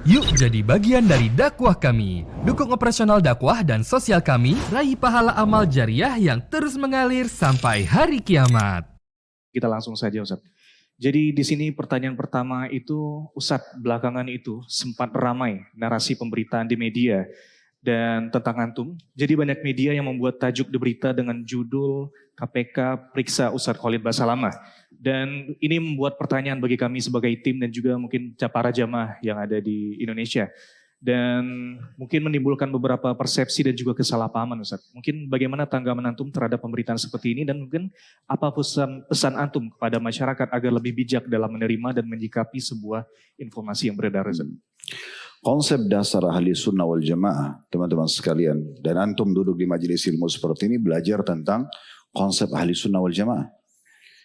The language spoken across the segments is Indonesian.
Yuk jadi bagian dari dakwah kami. Dukung operasional dakwah dan sosial kami, raih pahala amal jariah yang terus mengalir sampai hari kiamat. Kita langsung saja Ustadz. Jadi di sini pertanyaan pertama itu, Ustadz, belakangan itu sempat ramai narasi pemberitaan di media dan tentang antum. Jadi banyak media yang membuat tajuk di berita dengan judul KPK periksa Ustadz Khalid Basalamah. Dan ini membuat pertanyaan bagi kami sebagai tim dan juga mungkin para jamaah yang ada di Indonesia. Dan mungkin menimbulkan beberapa persepsi dan juga kesalahpahaman Ustadz. Mungkin bagaimana tanggapan antum terhadap pemberitaan seperti ini dan mungkin apa pesan antum kepada masyarakat agar lebih bijak dalam menerima dan menyikapi sebuah informasi yang beredar Ustadz. Konsep dasar ahli sunnah wal jamaah, teman-teman sekalian, dan antum duduk di majelis ilmu seperti ini belajar tentang konsep ahli sunnah wal jamaah.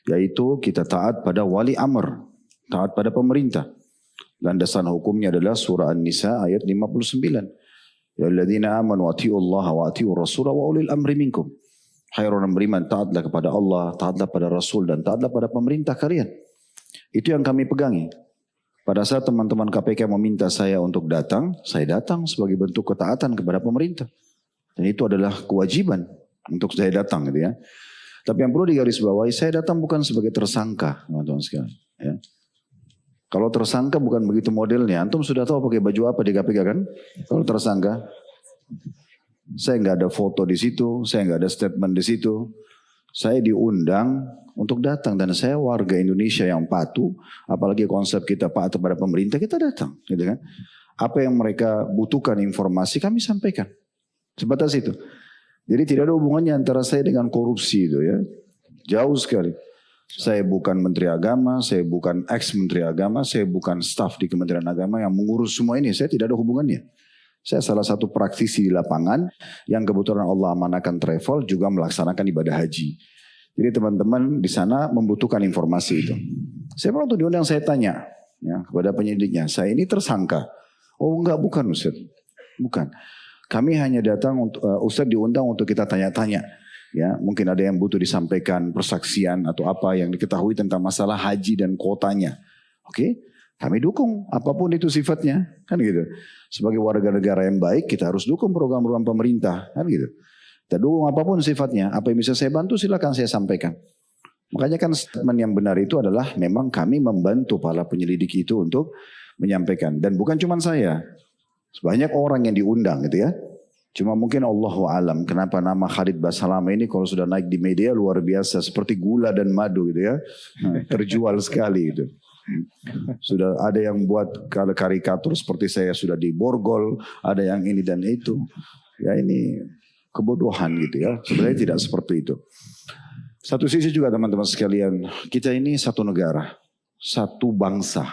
Yaitu kita taat pada wali amr, taat pada pemerintah. Landasan hukumnya adalah surah An-Nisa ayat 59. Ya alladzina amanu atiullaha wa atiur rasulah wa ulil amri minkum. Hai orang beriman, taatlah kepada Allah, taatlah pada Rasul dan taatlah pada pemerintah kalian. Itu yang kami pegangi. Pada saat teman-teman KPK meminta saya untuk datang, saya datang sebagai bentuk ketaatan kepada pemerintah. Dan itu adalah kewajiban untuk saya datang gitu ya. Tapi yang perlu digarisbawahi, saya datang bukan sebagai tersangka, teman-teman sekalian. Ya. Kalau tersangka bukan begitu modelnya. Antum sudah tahu pakai baju apa di KPK kan? Kalau tersangka, saya nggak ada foto di situ, saya nggak ada statement di situ. Saya diundang untuk datang dan saya warga Indonesia yang patuh, apalagi konsep kita patuh pada pemerintah, kita datang, gitu kan? Apa yang mereka butuhkan informasi kami sampaikan. Sebatas itu. Jadi tidak ada hubungannya antara saya dengan korupsi itu ya. Jauh sekali. Saya bukan Menteri Agama, saya bukan ex-Menteri Agama, saya bukan staf di Kementerian Agama yang mengurus semua ini. Saya tidak ada hubungannya. Saya salah satu praktisi di lapangan yang kebetulan Allah amanahkan travel juga melaksanakan ibadah haji. Jadi teman-teman di sana membutuhkan informasi itu. Saya waktu diundang saya tanya ya, kepada penyidiknya, saya ini tersangka. Oh enggak, bukan Ustaz. Bukan. Kami hanya datang untuk Ustaz diundang untuk kita tanya-tanya. Ya, mungkin ada yang butuh disampaikan persaksian atau apa yang diketahui tentang masalah haji dan kuotanya. Oke, kami dukung apapun itu sifatnya, kan gitu. Sebagai warga negara yang baik, kita harus dukung program-program pemerintah, kan gitu. Kita dukung apapun sifatnya, apa yang bisa saya bantu silakan saya sampaikan. Makanya kan statement yang benar itu adalah memang kami membantu para penyelidik itu untuk menyampaikan. Dan bukan cuma saya, banyak orang yang diundang gitu ya. Cuma mungkin Allahu alam kenapa nama Khalid Basalamah ini kalau sudah naik di media luar biasa seperti gula dan madu gitu ya. Terjual sekali itu. Sudah ada yang buat karikatur seperti saya sudah diborgol, ada yang ini dan itu. Ya ini kebodohan gitu ya. Sebenarnya tidak seperti itu. Satu sisi juga teman-teman sekalian, kita ini satu negara, satu bangsa.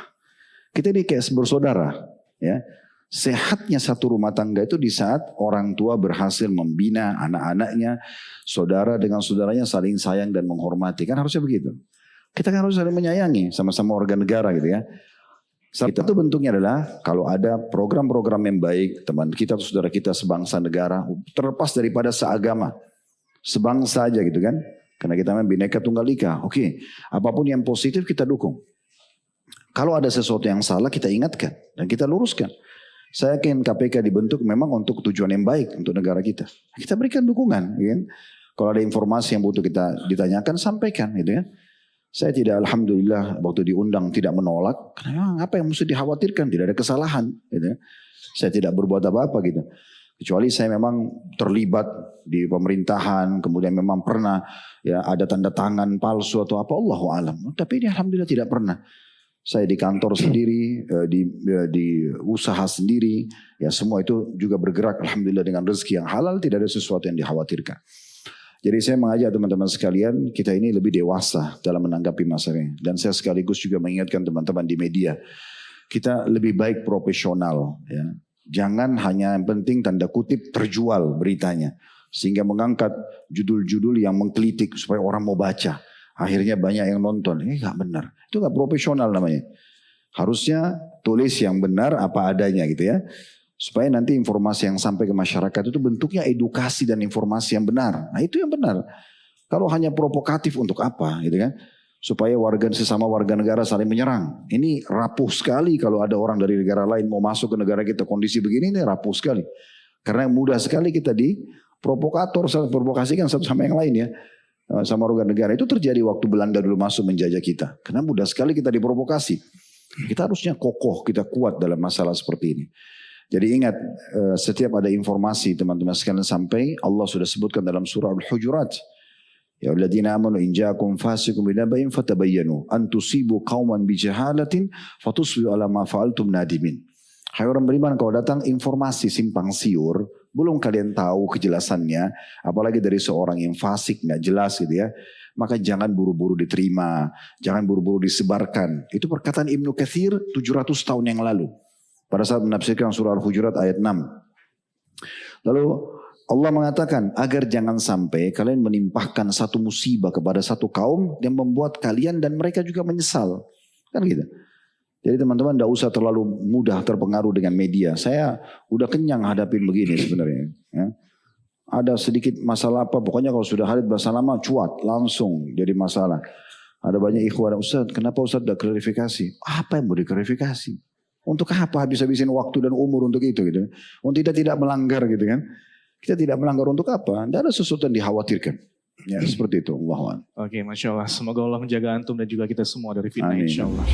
Kita ini kayak bersaudara ya. Sehatnya satu rumah tangga itu di saat orang tua berhasil membina anak-anaknya, saudara dengan saudaranya saling sayang dan menghormati. Kan harusnya begitu. Kita kan harus saling menyayangi, sama-sama warga negara gitu ya. Kita tuh bentuknya adalah kalau ada program-program yang baik, teman kita atau saudara kita sebangsa negara, terlepas daripada seagama, sebangsa aja gitu kan. Karena kita memang Bhinneka Tunggal Ika. Oke, apapun yang positif kita dukung. Kalau ada sesuatu yang salah kita ingatkan dan kita luruskan. Saya yakin KPK dibentuk memang untuk tujuan yang baik untuk negara kita. Kita berikan dukungan. Ya. Kalau ada informasi yang butuh kita ditanyakan, sampaikan. Gitu ya. Saya tidak, alhamdulillah, waktu diundang tidak menolak. Karena apa yang mesti dikhawatirkan? Tidak ada kesalahan. Gitu ya. Saya tidak berbuat apa-apa gitu. Kecuali saya memang terlibat di pemerintahan, kemudian memang pernah ya ada tanda tangan palsu atau apa, Allahu alam. Tapi ini alhamdulillah tidak pernah. Saya di kantor sendiri, di usaha sendiri, ya semua itu juga bergerak alhamdulillah dengan rezeki yang halal, tidak ada sesuatu yang dikhawatirkan. Jadi saya mengajak teman-teman sekalian, kita ini lebih dewasa dalam menanggapi masalah ini. Dan saya sekaligus juga mengingatkan teman-teman di media, kita lebih baik profesional. Ya. Jangan hanya yang penting tanda kutip terjual beritanya. Sehingga mengangkat judul-judul yang mengkritik supaya orang mau baca. Akhirnya banyak yang nonton. Ini gak benar. Itu gak profesional namanya. Harusnya tulis yang benar apa adanya gitu ya. Supaya nanti informasi yang sampai ke masyarakat itu bentuknya edukasi dan informasi yang benar. Nah itu yang benar. Kalau hanya provokatif untuk apa gitu kan. supaya sesama warga negara saling menyerang. Ini rapuh sekali kalau ada orang dari negara lain mau masuk ke negara kita, kondisi begini ini rapuh sekali. Karena mudah sekali kita saling provokasikan satu sama yang lain ya. Sama warga negara. Itu terjadi waktu Belanda dulu masuk menjajah kita. Karena mudah sekali kita diprovokasi. Kita harusnya kokoh, kita kuat dalam masalah seperti ini. Jadi ingat, setiap ada informasi teman-teman sekalian sampai, Allah sudah sebutkan dalam surah Al-Hujurat. Ya alladzina amanu in ja'akum fasiqun binaba'in fatabayyanu an tusibu qauman bijahalatin fatusbihu ala ma fa'altum nadimin. Hai orang beriman, kalau datang informasi simpang siur, belum kalian tahu kejelasannya, apalagi dari seorang yang fasik nggak jelas gitu ya, maka jangan buru-buru diterima, jangan buru-buru disebarkan. Itu perkataan Ibnu Katsir 700 tahun yang lalu pada saat menafsirkan surah Al-Hujurat ayat 6. Lalu Allah mengatakan agar jangan sampai kalian menimpahkan satu musibah kepada satu kaum yang membuat kalian dan mereka juga menyesal. Kan gitu. Jadi teman-teman tidak usah terlalu mudah terpengaruh dengan media. Saya udah kenyang hadapin begini sebenarnya. Ya. Ada sedikit masalah apa, pokoknya kalau sudah hadit bahasa lama cuat langsung jadi masalah. Ada banyak ikhwan, Ustaz kenapa Ustaz tidak klarifikasi? Apa yang mau diklarifikasi? Untuk apa habis-habisin waktu dan umur untuk itu gitu? Untuk kita tidak melanggar gitu kan? Kita tidak melanggar untuk apa? Tidak ada sesuatu yang dikhawatirkan. Ya seperti itu. Oke, Masya Allah. Semoga Allah menjaga antum dan juga kita semua dari fitnah insya Allah.